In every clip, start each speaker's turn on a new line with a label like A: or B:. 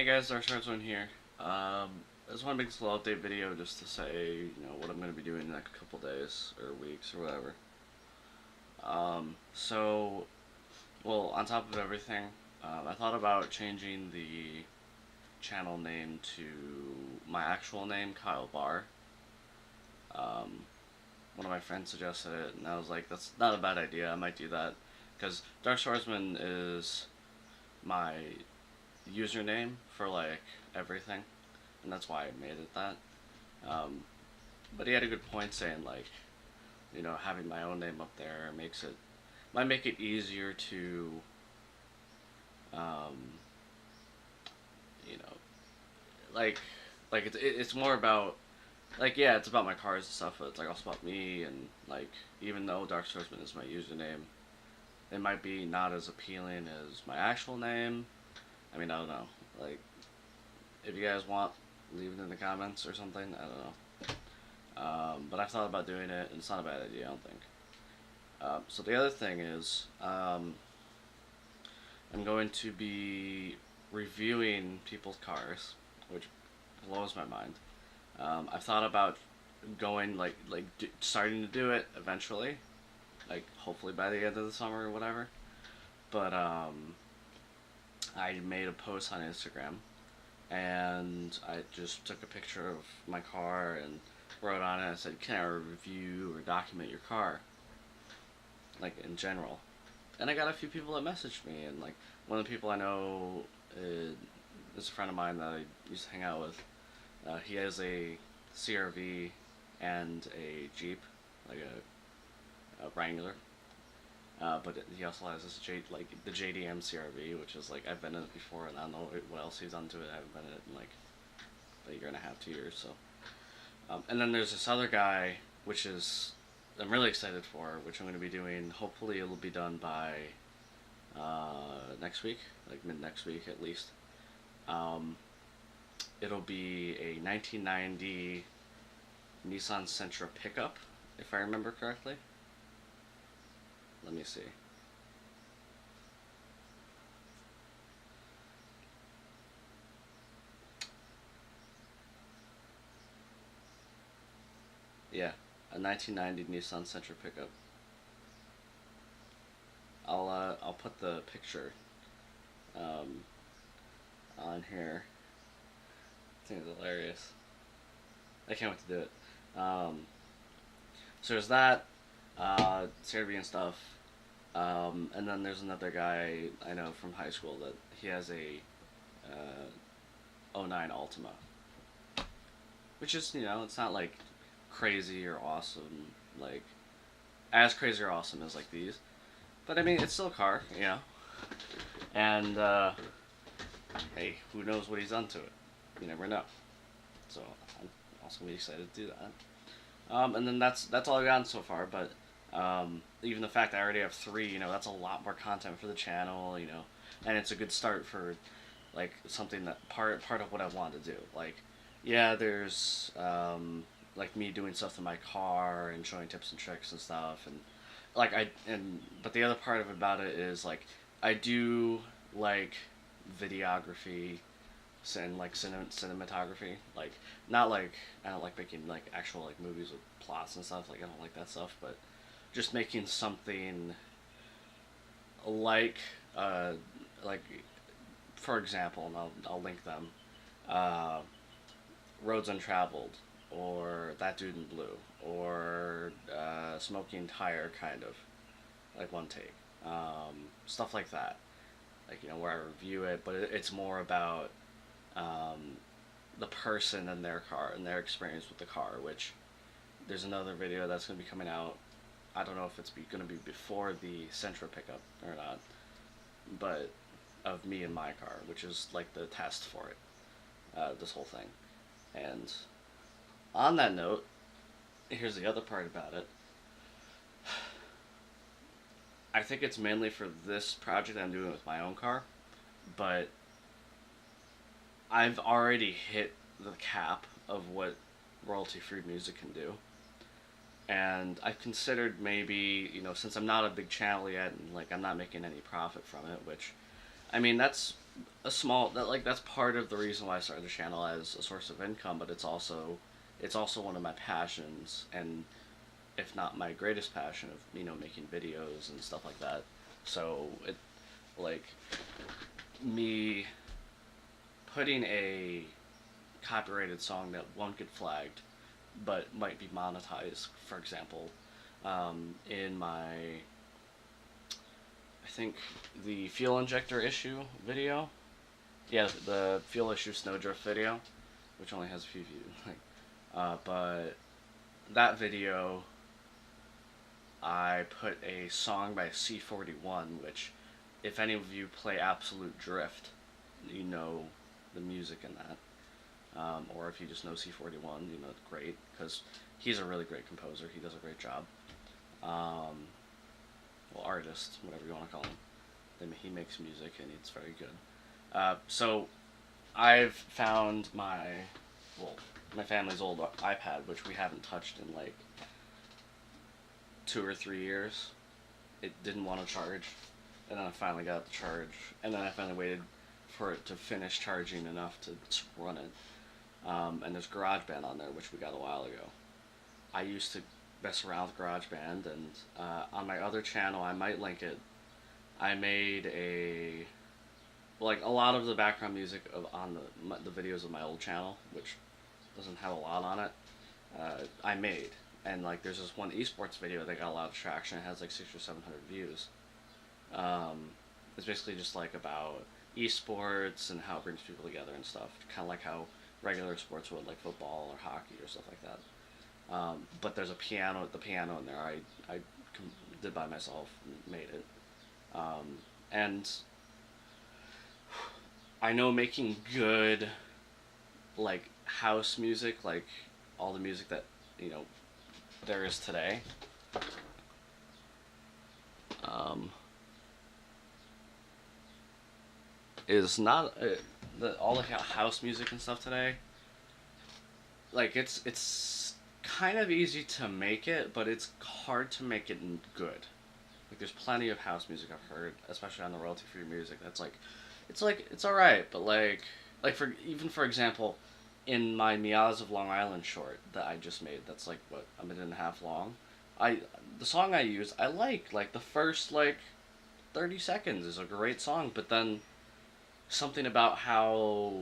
A: Hey guys, Dark Swordsman here. I just want to make this little update video just to say, what I'm going to be doing in the next couple days or weeks or whatever. So, well, on top of everything, I thought about changing the channel name to my actual name, Kyle Barr. Um, One of my friends suggested it, and I was like, that's not a bad idea. I might do that because Dark Swordsman is my username for like everything, and that's why I made it that. Um, but he had a good point saying like, having my own name up there might make it easier to, um, you know, like it's more about like yeah, it's about my cars and stuff, but it's like also about me and like even though Dark Swordsman is my username, it might be not as appealing as my actual name. I mean, I don't know. Like, if you guys want, leave it in the comments or something. I don't know. But I've thought about doing it, and it's not a bad idea, I don't think. So the other thing is, I'm going to be reviewing people's cars, which blows my mind. I've thought about going starting to do it eventually, like hopefully by the end of the summer or whatever. But I made a post on Instagram and I just took a picture of my car and wrote on it. I said, "Can I review or document your car, like in general?" And I got a few people that messaged me, and like one of the people I know is a friend of mine that I used to hang out with. He has a CRV and a Jeep, like a Wrangler. But he also has this like the JDM CRV, which is like I've been in it before, and I don't know what else he's done to it. I haven't been in it in like a year and a half, 2 years. So, and then there's this other guy, which is I'm really excited for, which I'm going to be doing. Hopefully, it'll be done by next week, like mid next week at least. Um, it'll be a 1990 Nissan Sentra pickup, if I remember correctly. Let me see. Yeah, a 1990 Nissan Sentra pickup. I'll put the picture um, on here. I think it's hilarious. I can't wait to do it. So there's that, CRV and stuff. And then there's another guy I know from high school that he has a '09 Altima, which is it's not like crazy or awesome, like as crazy or awesome as like these, but I mean it's still a car. And hey, who knows what he's done to it? You never know. So I'm also really excited to do that. And then that's all I've gotten so far, but even the fact that I already have three, that's a lot more content for the channel, and it's a good start for like something that part of what I want to do. Like, yeah, there's like me doing stuff in my car and showing tips and tricks and stuff, and but the other part of about it is like I do like videography and like cinematography, like not like I don't like making like actual like movies with plots and stuff, like I don't like that stuff, but just making something like uh like for example, and I'll link them, uh Roads Untraveled, or That Dude in Blue, or Smoking Tire, kind of like one take, stuff like that, like where I review it, but it's more about um, the person and their car and their experience with the car. Which there's another video that's going to be coming out. I don't know if it's going to be before the Sentra pickup or not, but of me and my car, which is like the test for it, this whole thing. And on that note, here's the other part about it. I think it's mainly for this project I'm doing with my own car, but I've already hit the cap of what royalty-free music can do. And I've considered maybe, since I'm not a big channel yet and like I'm not making any profit from it, which I mean that's a small that like that's part of the reason why I started the channel as a source of income, but it's also one of my passions, and if not my greatest passion of making videos and stuff like that. So it like me putting a copyrighted song that won't get flagged but might be monetized, for example, in my I think the fuel injector issue video. Yeah, the fuel issue snowdrift video, which only has a few views. But that video, I put a song by C41, which, if any of you play Absolute Drift, you know the music in that. Or if you just know C41, great, because he's a really great composer. He does a great job. Well, artist, whatever you want to call him. He makes music, and it's very good. So I've found my family's old iPad, which we haven't touched in like 2 or 3 years. It didn't want to charge, and then I finally got the charge, and then I finally waited for it to finish charging enough to run it. And there's GarageBand on there, which we got a while ago. I used to mess around with GarageBand, and on my other channel, I might link it. I made a lot of the background music on the videos of my old channel, which doesn't have a lot on it. I made, and like there's this one esports video that got a lot of traction. It has like 600 or 700 views. It's basically just like about esports and how it brings people together and stuff. Kind of like how regular sports would, like football or hockey or stuff like that. But there's the piano in there. I did by myself, made it, and I know making good like house music, like all the music that there is today. Is not all the house music and stuff today. Like it's kind of easy to make it, but it's hard to make it good. Like there's plenty of house music I've heard, especially on the royalty free music. That's it's all right, but for example, in my Meows of Long Island short that I just made, that's like what, a minute and a half long. The song I use, I like the first 30 seconds is a great song, but then something about how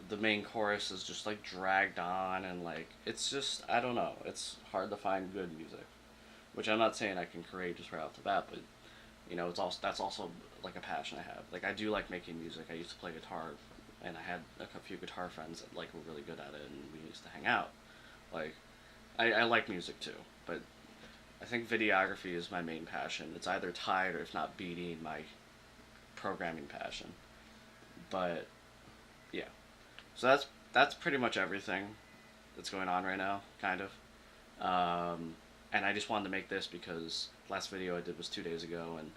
A: the main chorus is just like dragged on, and it's just, I don't know, it's hard to find good music, which I'm not saying I can create just right off the bat, but that's also like a passion I have. Like I do like making music. I used to play guitar, and I had a few guitar friends that were really good at it, and we used to hang out. Like I like music too, but I think videography is my main passion. It's either tied or if not beating my programming passion. But yeah, so that's pretty much everything that's going on right now, kind of. And I just wanted to make this because last video I did was 2 days ago, and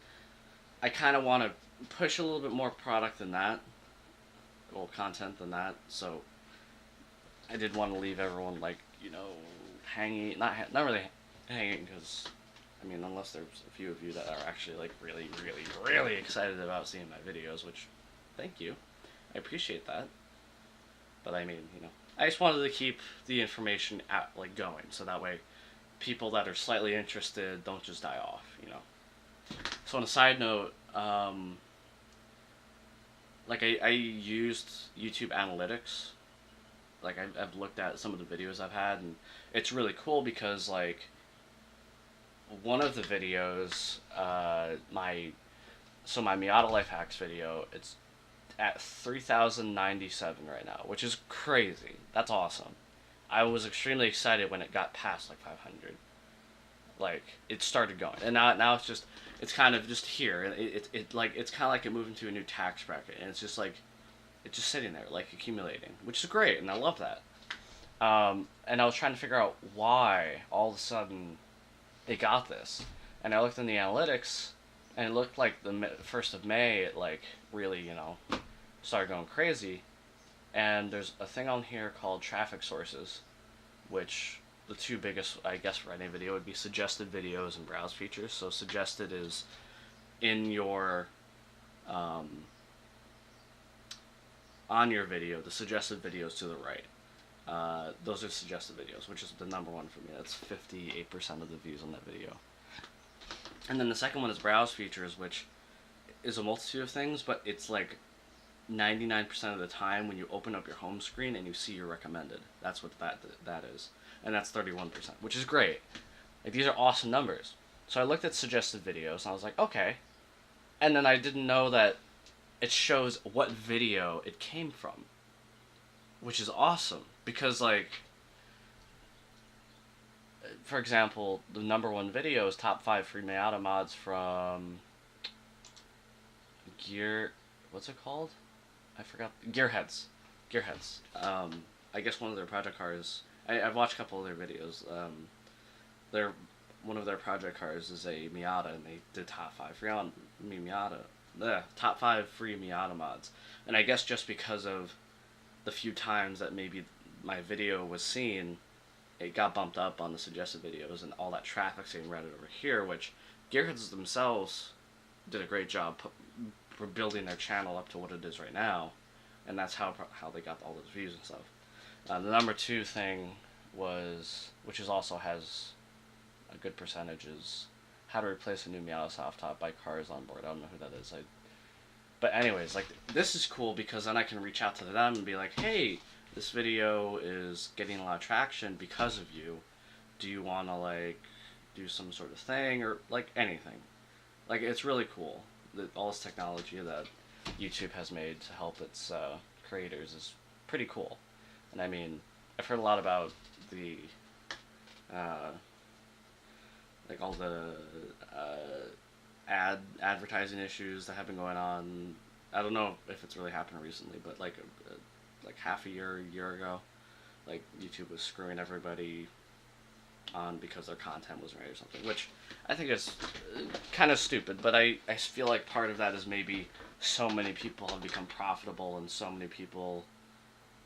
A: I kind of want to push a little bit more product than that, or content than that. So I did want to leave everyone hanging, not really hanging, because I mean, unless there's a few of you that are actually really, really, really excited about seeing my videos, which thank you, I appreciate that. But I mean, I just wanted to keep the information going, so that way people that are slightly interested don't just die off. So on a side note, I used YouTube Analytics. I've looked at some of the videos I've had, and it's really cool because one of the videos, my Miata Life Hacks video, it's at 3,097 right now, which is crazy. That's awesome. I was extremely excited when it got past 500. It started going, and now it's kind of just here. It's kind of like it moved into a new tax bracket, and it's just it's just sitting there accumulating, which is great, and I love that. And I was trying to figure out why all of a sudden it got this, and I looked in the analytics, and it looked like the 1st of May it really started going crazy. And there's a thing on here called traffic sources, which the two biggest, I guess, for any video would be suggested videos and browse features. So suggested is in your on your video, the suggested videos to the right. Those are suggested videos, which is the number one for me. That's 58% of the views on that video. And then the second one is browse features, which is a multitude of things, but it's like 99% of the time when you open up your home screen and you see your recommended. That's what that is. And that's 31%, which is great. Like, these are awesome numbers. So I looked at suggested videos and I was like, okay. And then I didn't know that it shows what video it came from, which is awesome. Because, like, for example, the number one video is top 5 free Miata mods from what's it called? I forgot. Gearheads. I guess one of their project cars. I've watched a couple of their videos. One of their project cars is a Miata, and they did top 5 free on Miata. Top 5 free Miata mods. And I guess just because of the few times that maybe my video was seen, it got bumped up on the suggested videos, and all that traffic's getting routed over here, which Gearheads themselves did a great job for building their channel up to what it is right now, and that's how they got all those views and stuff. The number 2 thing was, which is also has a good percentage, is how to replace a new Miata soft top by Cars on Board. I don't know who that is. But anyways, like, this is cool because then I can reach out to them and be like, hey, this video is getting a lot of traction because of you. Do you want to, like, do some sort of thing, or, like, anything? Like, it's really cool. All this technology that YouTube has made to help its creators is pretty cool. And I mean, I've heard a lot about the like all the advertising issues that have been going on. I don't know if it's really happened recently, but like half a year ago, like, YouTube was screwing everybody on because their content wasn't right or something, which I think is kind of stupid, but I feel like part of that is maybe so many people have become profitable and so many people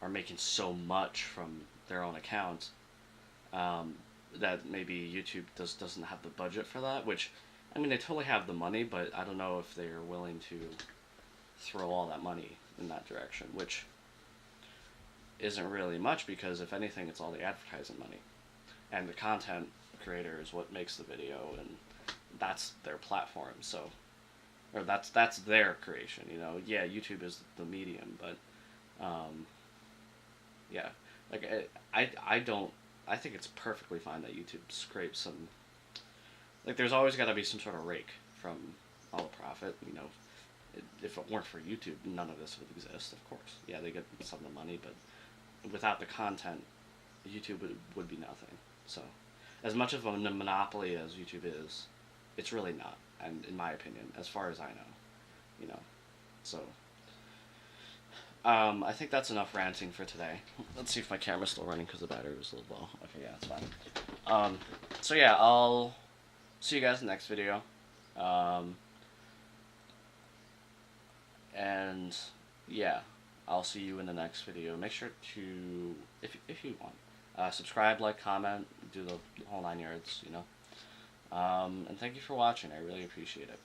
A: are making so much from their own accounts that maybe YouTube doesn't have the budget for that, which, I mean, they totally have the money, but I don't know if they're willing to throw all that money in that direction, which isn't really much, because if anything, it's all the advertising money. And the content creator is what makes the video, and that's their platform, so, or that's their creation, you know. Yeah, YouTube is the medium, but, yeah, like, I think it's perfectly fine that YouTube scrapes some, like, there's always got to be some sort of rake from all the profit, you know. If it weren't for YouTube, none of this would exist, of course. Yeah, they get some of the money, but without the content, YouTube would be nothing. So, as much of a monopoly as YouTube is, it's really not, and in my opinion, as far as I know, you know. So, I think that's enough ranting for today. Let's see if my camera's still running because the battery was a little low. Okay, yeah, it's fine. So yeah, I'll see you guys in the next video. And yeah, I'll see you in the next video. Make sure to, if you want, subscribe, like, comment, do the whole 9 yards, you know. And thank you for watching. I really appreciate it.